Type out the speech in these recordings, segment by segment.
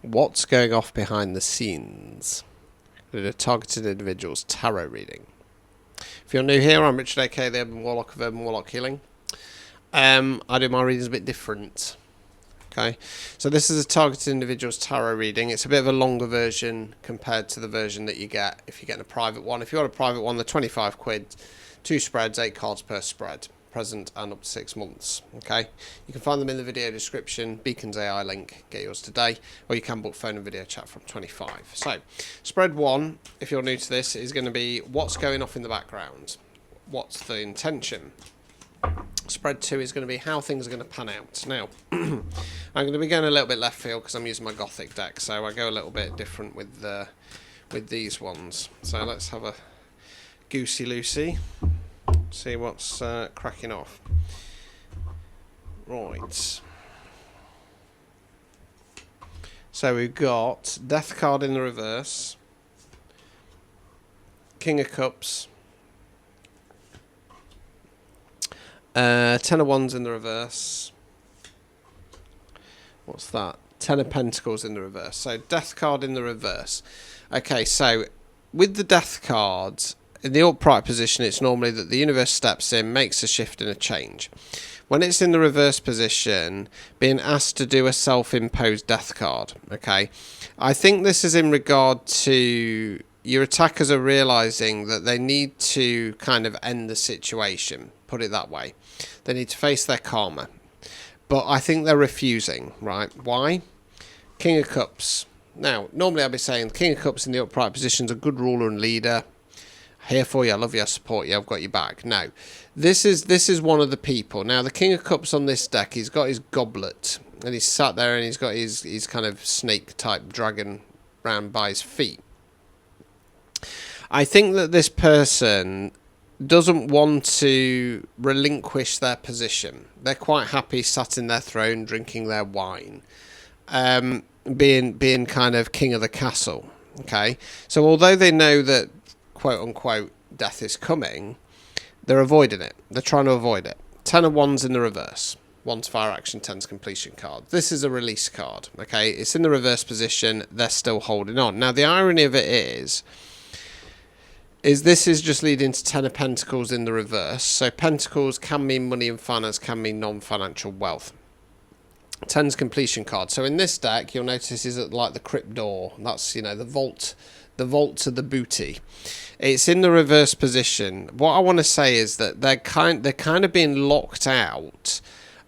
What's going off behind the scenes with a targeted individual's tarot reading. If you're new here, I'm Richard, aka the Urban Warlock of Urban Warlock Healing. I do my readings a bit different. Okay, so this is a targeted individual's tarot reading. It's a bit of a longer version compared to the version that you get if you're getting a private one. If you want a private one, they're 25 quid, 2 spreads, 8 cards per spread, present and up to 6 months. Okay, you can find them in the video description, Beacon's AI link, get yours today, or you can book phone and video chat from 25. So, spread 1, if you're new to this, is going to be what's going off in the background. What's the intention? Spread 2 is going to be how things are going to pan out. Now, I'm going to be going a little bit left field because I'm using my Gothic deck, so I go a little bit different with these ones. So let's have a goosey loosey, see what's cracking off. Right. So we've got Death card in the reverse, King of Cups, Ten of Wands in the reverse. What's that? Ten of Pentacles in the reverse. So Death card in the reverse. Okay, so with the Death card, in the upright position, it's normally that the universe steps in, makes a shift and a change. When it's in the reverse position, being asked to do a self-imposed death card. Okay, I think this is in regard to your attackers are realising that they need to kind of end the situation, put it that way. They need to face their karma. But I think they're refusing, right? Why? King of Cups. Now, normally I'd be saying King of Cups in the upright position is a good ruler and leader. Here for you, I love you, I support you, I've got your back. No, this is one of the people. Now, the King of Cups on this deck, he's got his goblet, and he's sat there and he's got his kind of snake-type dragon round by his feet. I think that this person doesn't want to relinquish their position. They're quite happy sat in their throne, drinking their wine, being kind of king of the castle. Okay, so although they know that quote unquote death is coming, they're avoiding it. They're trying to avoid it. 10 of Wands in the reverse. 1's fire action, 10's completion card. This is a release card. Okay, it's in the reverse position. They're still holding on. Now the irony of it is this is just leading to 10 of Pentacles in the reverse. So Pentacles can mean money and finance, can mean non-financial wealth. 10's completion card. So in this deck, you'll notice is like the crypt door. That's, you know, the vault to the booty. It's in the reverse position. What I want to say is that they're kind of being locked out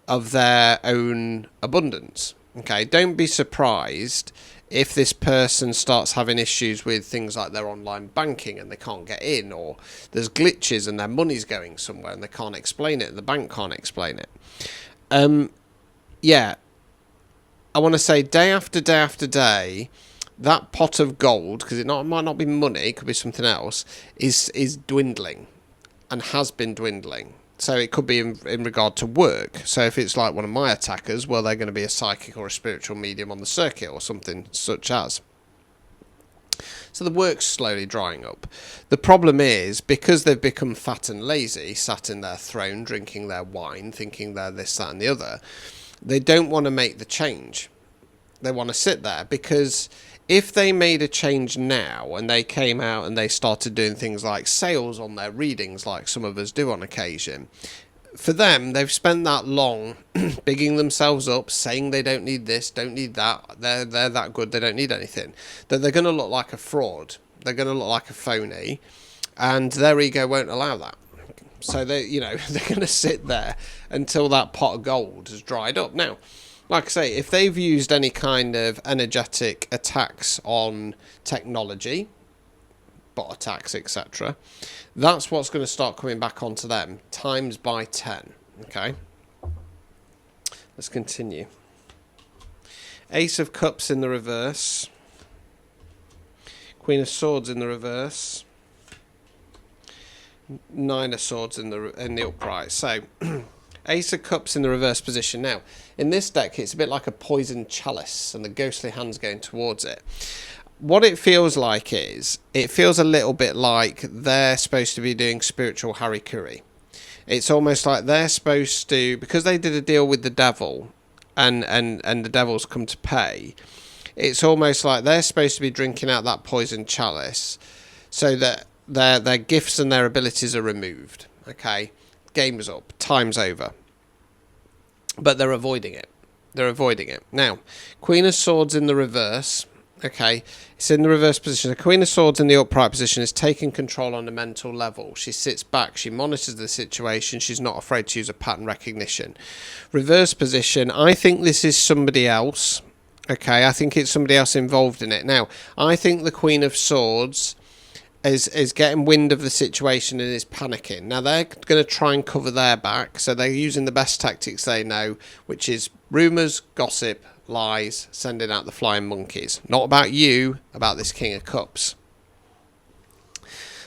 of their own abundance. Okay, don't be surprised if this person starts having issues with things like their online banking and they can't get in, or there's glitches and their money's going somewhere and they can't explain it and the bank can't explain it. Yeah, I want to say day after day after day, that pot of gold, because it might not be money, it could be something else, is dwindling and has been dwindling. So it could be in regard to work. So if it's like one of my attackers, well, they're going to be a psychic or a spiritual medium on the circuit or something such as. So the work's slowly drying up. The problem is, because they've become fat and lazy, sat in their throne, drinking their wine, thinking they're this, that and the other, they don't want to make the change. They want to sit there, because if they made a change now and they came out and they started doing things like sales on their readings, like some of us do on occasion, for them, they've spent that long bigging themselves up, saying they don't need this, don't need that, they're that good, they don't need anything, that they're going to look like a fraud, they're going to look like a phony, and their ego won't allow that. So they're going to sit there until that pot of gold has dried up. Now, like I say, if they've used any kind of energetic attacks on technology, bot attacks, etc., that's what's going to start coming back onto them, times by 10. Okay? Let's continue. Ace of Cups in the reverse. Queen of Swords in the reverse. 9 of Swords in the upright. So Ace of Cups in the reverse position. Now, in this deck, it's a bit like a poisoned chalice, and the ghostly hand's going towards it. What it feels like is, it feels a little bit like they're supposed to be doing spiritual harikiri. It's almost like they're supposed to, because they did a deal with the devil, and the devil's come to pay, it's almost like they're supposed to be drinking out that poison chalice so that their gifts and their abilities are removed. Okay, game's up, time's over. But they're avoiding it. They're avoiding it. Now, Queen of Swords in the reverse. Okay, it's in the reverse position. The Queen of Swords in the upright position is taking control on a mental level. She sits back, she monitors the situation, she's not afraid to use a pattern recognition. Reverse position, I think this is somebody else. Okay, I think it's somebody else involved in it. Now, I think the Queen of Swords is getting wind of the situation and is panicking. Now, they're going to try and cover their back, so they're using the best tactics they know, which is rumours, gossip, lies, sending out the flying monkeys. Not about you, about this King of Cups.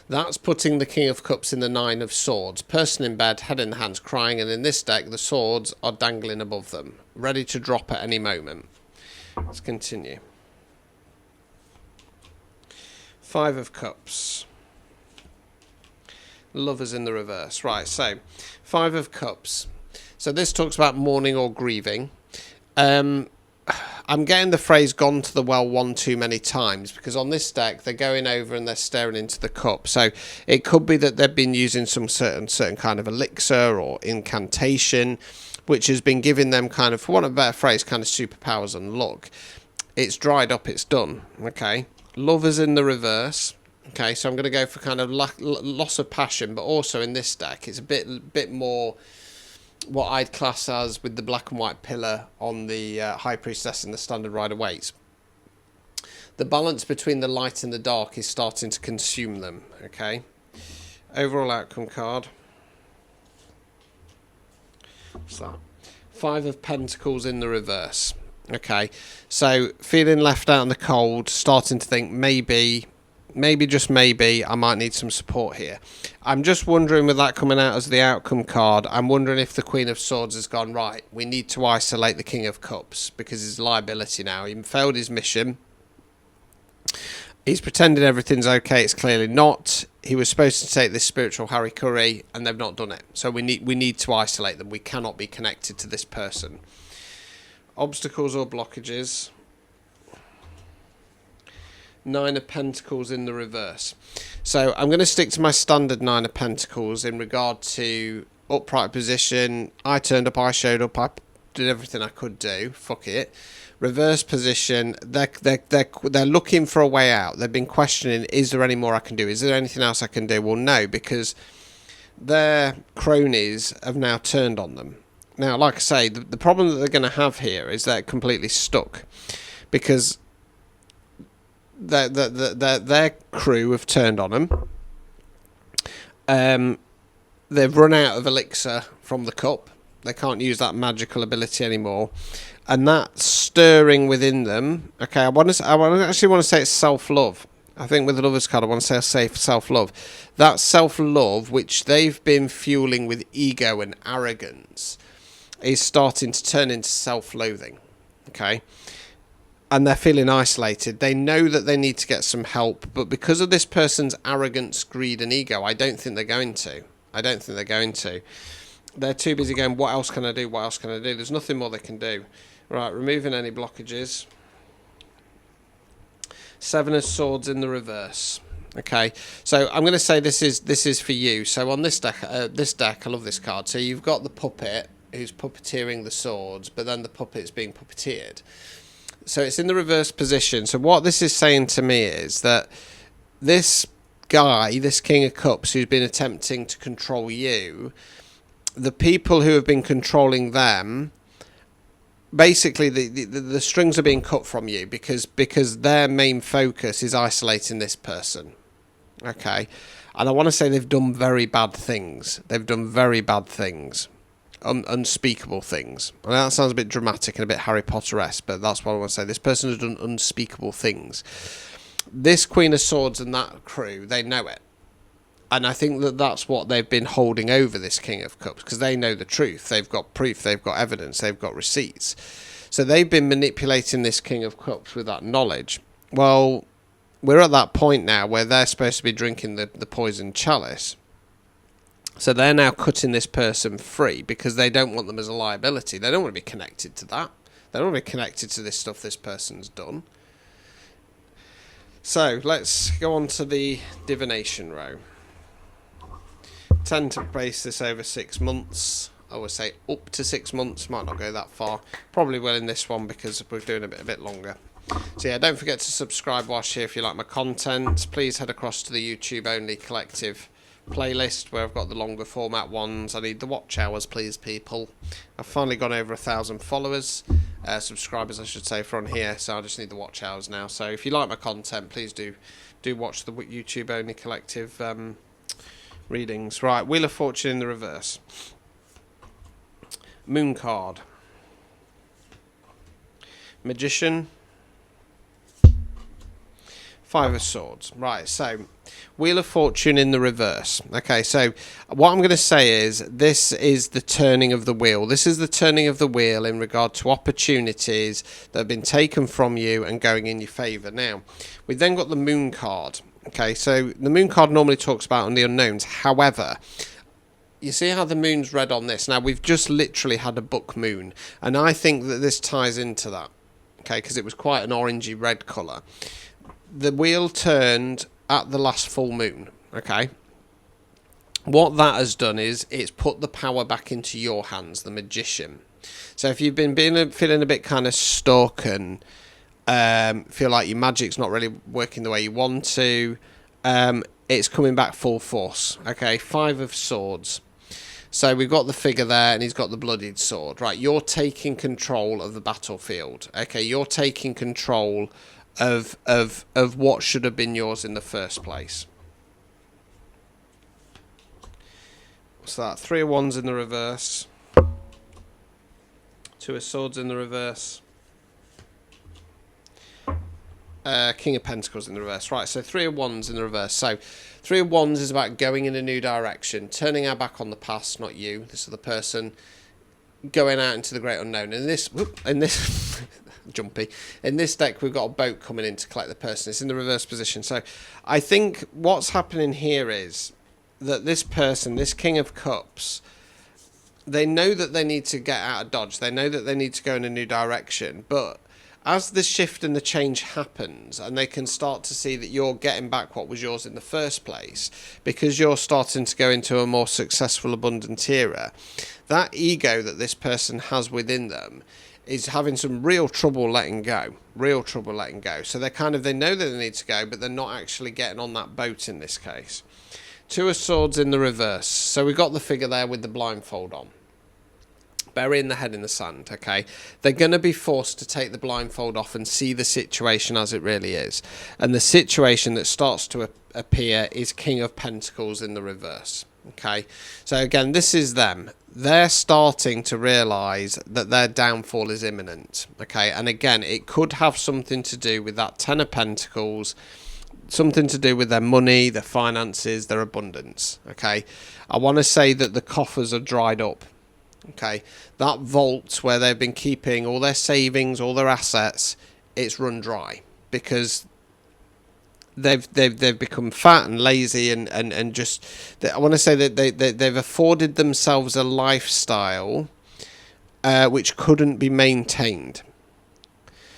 That's putting the King of Cups in the Nine of Swords. Person in bed, head in the hands, crying, and in this deck the swords are dangling above them, ready to drop at any moment. Let's continue. Five of Cups. Lovers in the reverse. Right, so Five of Cups. So this talks about mourning or grieving. I'm getting the phrase "gone to the well" one too many times, because on this deck they're going over and they're staring into the cup. So it could be that they've been using some certain kind of elixir or incantation, which has been giving them kind of, for want of a better phrase, kind of superpowers and luck. It's dried up, it's done. Okay, Lovers in the reverse. Okay, so I'm going to go for kind of loss of passion, but also in this deck it's a bit more what I'd class as with the black and white pillar on the High Priestess and the Standard Rider-Waite. The balance between the light and the dark is starting to consume them. Okay, overall outcome card. What's that? Five of Pentacles in the reverse. Okay, so feeling left out in the cold, starting to think maybe, just maybe, I might need some support here. I'm just wondering, with that coming out as the outcome card, I'm wondering if the Queen of Swords has gone, right, we need to isolate the King of Cups, because his liability now. He failed his mission. He's pretending everything's okay, it's clearly not. He was supposed to take this spiritual Harry Curry, and they've not done it. So we need to isolate them. We cannot be connected to this person. Obstacles or blockages. Nine of Pentacles in the reverse. So I'm going to stick to my standard Nine of Pentacles in regard to upright position. I turned up, I showed up, I did everything I could do. Fuck it. Reverse position. They're looking for a way out. They've been questioning, is there any more I can do? Is there anything else I can do? Well, no, because their cronies have now turned on them. Now, like I say, the problem that they're going to have here is they're completely stuck, because their crew have turned on them. They've run out of elixir from the cup. They can't use that magical ability anymore, and that stirring within them. Okay, I actually want to say it's self-love. I think with the Lovers card, I want to say self-love. That self-love, which they've been fueling with ego and arrogance, is starting to turn into self-loathing. Okay. And they're feeling isolated. They know that they need to get some help, but because of this person's arrogance, greed, and ego, I don't think they're going to. They're too busy going, what else can I do? What else can I do? There's nothing more they can do. Right, removing any blockages. Seven of Swords in the reverse. Okay, so I'm going to say this is for you. So on this deck, I love this card. So you've got the puppet who's puppeteering the swords, but then the puppet's being puppeteered. So it's in the reverse position. So what this is saying to me is that this guy, this King of Cups, who's been attempting to control you, the people who have been controlling them, basically the strings are being cut from you, because their main focus is isolating this person. Okay, and I want to say they've done very bad things. Unspeakable things. I know that sounds a bit dramatic and a bit Harry Potter-esque, but that's what I want to say. This person has done unspeakable things. This Queen of Swords and that crew, they know it. And I think that that's what they've been holding over this King of Cups, because they know the truth. They've got proof, they've got evidence, they've got receipts. So they've been manipulating this King of Cups with that knowledge. Well, we're at that point now where they're supposed to be drinking the poisoned chalice. So they're now cutting this person free because they don't want them as a liability. They don't want to be connected to that. They're not really connected to this stuff this person's done. So let's go on to the divination row. Tend to base this over 6 months. I would say up to 6 months. Might not go that far. Probably will in this one because we're doing a bit longer. So yeah, don't forget to subscribe whilst here if you like my content. Please head across to the YouTube only collective playlist where I've got the longer format ones. I need the watch hours, please, people. I've finally gone over 1,000 followers, subscribers I should say, from here, so I just need the watch hours now. So if you like my content, please do watch the YouTube only collective readings. Right, Wheel of Fortune in the reverse. Moon card. Magician. Five of Swords. Right, so Wheel of Fortune in the reverse. Okay, so what I'm going to say is this is the turning of the wheel. This is the turning of the wheel in regard to opportunities that have been taken from you and going in your favour. Now, we've then got the Moon card. Okay, so the Moon card normally talks about on the unknowns. However, you see how the moon's red on this? Now, we've just literally had a book moon, and I think that this ties into that. Okay, because it was quite an orangey red colour. The wheel turned at the last full moon, okay? What that has done is it's put the power back into your hands, the magician. So if you've been feeling a bit kind of stuck and feel like your magic's not really working the way you want to, it's coming back full force, okay? 5 of Swords. So we've got the figure there, and he's got the bloodied sword. Right, you're taking control of the battlefield, okay? You're taking control of what should have been yours in the first place. What's that? 3 of Wands in the reverse. 2 of Swords in the reverse. King of Pentacles in the reverse. Right, so 3 of Wands in the reverse. So 3 of Wands is about going in a new direction, turning our back on the past, not you. This is the person going out into the great unknown. In this jumpy. In this deck, we've got a boat coming in to collect the person. It's in the reverse position. So I think what's happening here is that this person, this King of Cups, they know that they need to get out of Dodge. They know that they need to go in a new direction. But as the shift and the change happens, and they can start to see that you're getting back what was yours in the first place, because you're starting to go into a more successful, abundant era, that ego that this person has within them is having some real trouble letting go. So they know that they need to go, but they're not actually getting on that boat in this case. 2 of Swords in the reverse. So we've got the figure there with the blindfold on, burying the head in the sand, okay? They're going to be forced to take the blindfold off and see the situation as it really is. And the situation that starts to appear is King of Pentacles in the reverse, okay? So again, this is them. They're starting to realise that their downfall is imminent, okay? And again, it could have something to do with that 10 of Pentacles, something to do with their money, their finances, their abundance, okay? I want to say that the coffers are dried up, okay? That vault where they've been keeping all their savings, all their assets, it's run dry because they've become fat and lazy and just, I want to say that they've afforded themselves a lifestyle which couldn't be maintained.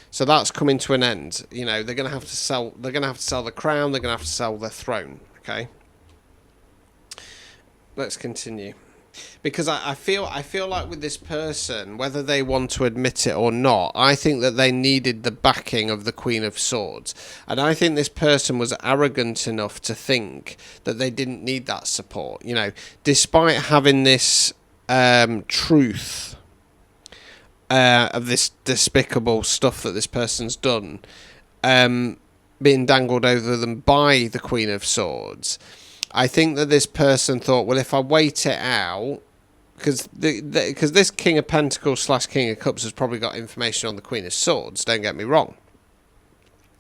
So that's coming to an end. You know, they're going to have to sell. They're going to have to sell the crown. They're going to have to sell their throne. Okay. Let's continue, because I feel like with this person, whether they want to admit it or not, I think that they needed the backing of the Queen of Swords, and I think this person was arrogant enough to think that they didn't need that support. You know, despite having this truth. Of this despicable stuff that this person's done, being dangled over them by the Queen of Swords, I think that this person thought, well, if I wait it out, because this King of Pentacles / King of Cups has probably got information on the Queen of Swords, don't get me wrong,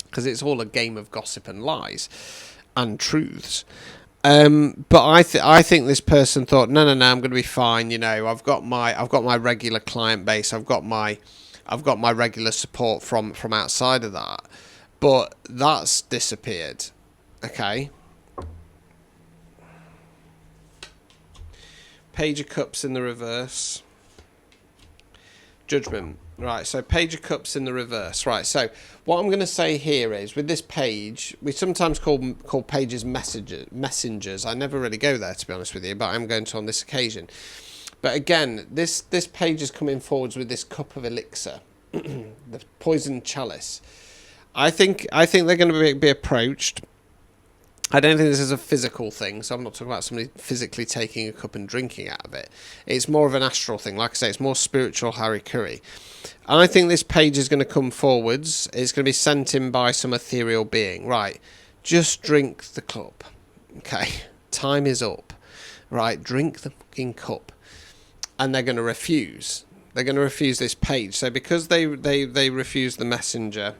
because it's all a game of gossip and lies and truths. But I think this person thought, no, I'm going to be fine. You know, I've got my regular client base. I've got my regular support from outside of that. But that's disappeared. Okay. Page of Cups in the reverse. Judgment. Right, so Page of Cups in the reverse. Right, so what I'm going to say here is, with this page, we sometimes call pages messengers. I never really go there, to be honest with you, but I'm going to on this occasion. But again, this page is coming forwards with this cup of elixir, the poisoned chalice. I think they're going to be approached. I don't think this is a physical thing, so I'm not talking about somebody physically taking a cup and drinking out of it. It's more of an astral thing. Like I say, it's more spiritual Harry Curry. And I think this page is going to come forwards. It's going to be sent in by some ethereal being. Right, just drink the cup. Okay, time is up. Right, drink the fucking cup. And they're going to refuse. They're going to refuse this page. So because they refuse the messenger,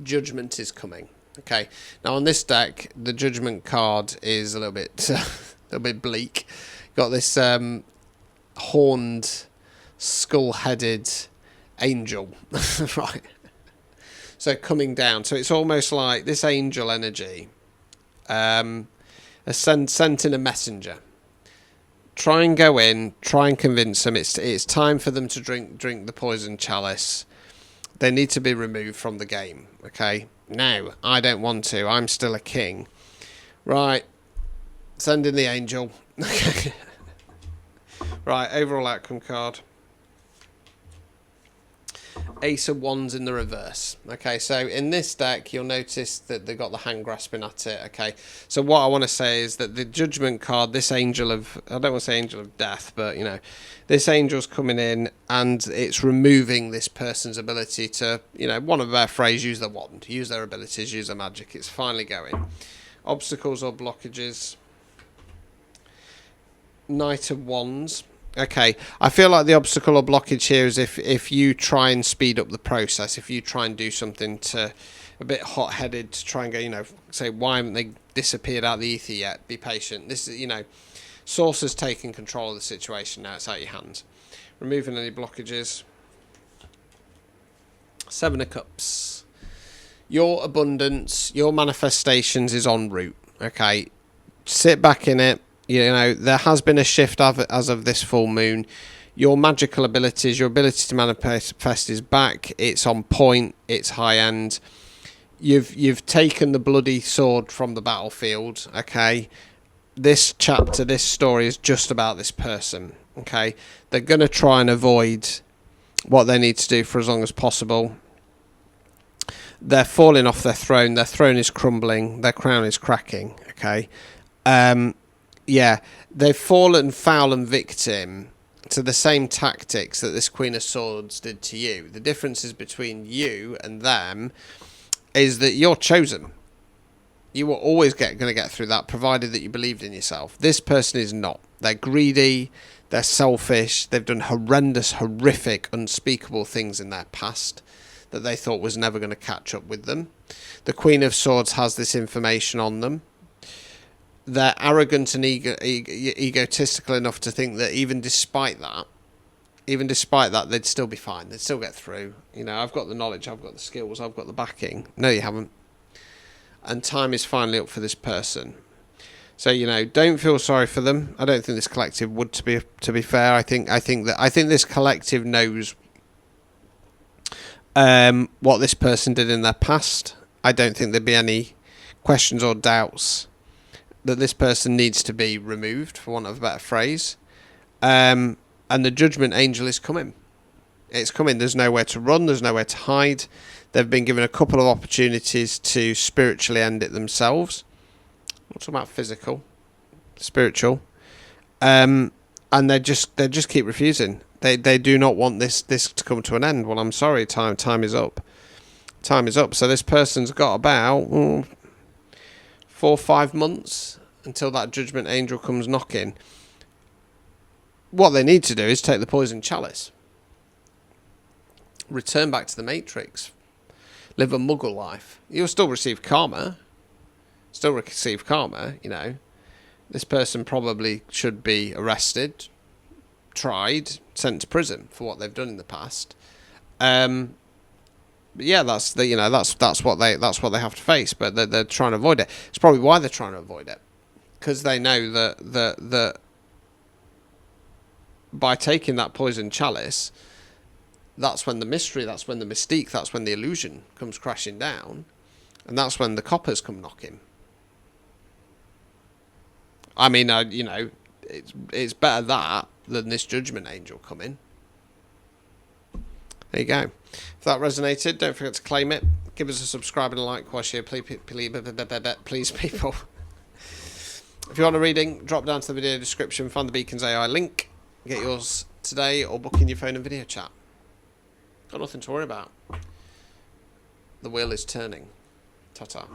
judgment is coming. Okay, now on this deck, the judgment card is a little bit bleak. Got this horned, skull-headed angel, right? So coming down. So it's almost like this angel energy, sent in a messenger. Try and go in. Try and convince them. It's time for them to drink the poison chalice. They need to be removed from the game. Okay. No, I don't want to. I'm still a king. Right. Send in the angel. Right, overall outcome card. Ace of Wands in the reverse. Okay, so in this deck, you'll notice that they've got the hand grasping at it. Okay, so what I want to say is that the judgment card, this angel of, I don't want to say angel of death, but, you know, this angel's coming in and it's removing this person's ability to, you know, one of their phrase, use the wand, use their abilities, use their magic. It's finally going. Obstacles or blockages. Knight of Wands. Okay, I feel like the obstacle or blockage here is if you try and speed up the process, if you try and do something to a bit hot-headed to try and go, you know, say, why haven't they disappeared out of the ether yet? Be patient. This is, you know, Source has taken control of the situation now. It's out of your hands. Removing any blockages. Seven of Cups. Your abundance, your manifestations is en route. Okay, sit back in it. You know, there has been a shift as of this full moon. Your magical abilities, your ability to manifest is back. It's on point. It's high end. You've taken the bloody sword from the battlefield. Okay, this chapter, this story is just about this person. Okay, they're going to try and avoid what they need to do for as long as possible. They're falling off their throne. Their throne is crumbling. Their crown is cracking. Okay. Yeah, they've fallen foul and victim to the same tactics that this Queen of Swords did to you. The differences between you and them is that you're chosen. You were always going to get through that, provided that you believed in yourself. This person is not. They're greedy, they're selfish, they've done horrendous, horrific, unspeakable things in their past that they thought was never going to catch up with them. The Queen of Swords has this information on them. They're arrogant and egotistical enough to think that even despite that, they'd still be fine. They'd still get through. You know, I've got the knowledge, I've got the skills, I've got the backing. No, you haven't. And time is finally up for this person. So, you know, don't feel sorry for them. I don't think this collective would, to be fair. I think this collective knows what this person did in their past. I don't think there'd be any questions or doubts that this person needs to be removed, for want of a better phrase. And the judgment angel is coming. It's coming. There's nowhere to run. There's nowhere to hide. They've been given a couple of opportunities to spiritually end it themselves. I'm not talking about physical, spiritual. And they just keep refusing. They do not want this to come to an end. Well, I'm sorry, time is up. Time is up. So this person's got about 4 or 5 months until that judgment angel comes knocking. What they need to do is take the poison chalice, return back to the Matrix, live a muggle life. You'll still receive karma. You know. This person probably should be arrested, tried, sent to prison for what they've done in the past. But yeah, that's what they have to face. But they're trying to avoid it. It's probably why they're trying to avoid it, because they know that by taking that poison chalice, that's when the mystery, that's when the mystique, that's when the illusion comes crashing down. And that's when the coppers come knocking. I mean, you know, it's better that than this judgment angel coming. There you go. If that resonated, don't forget to claim it. Give us a subscribe and a like while you're here. Please, people. If you want a reading, drop down to the video description, find the Beacons AI link, get yours today, or book in your phone and video chat. Got nothing to worry about. The wheel is turning. Ta-ta.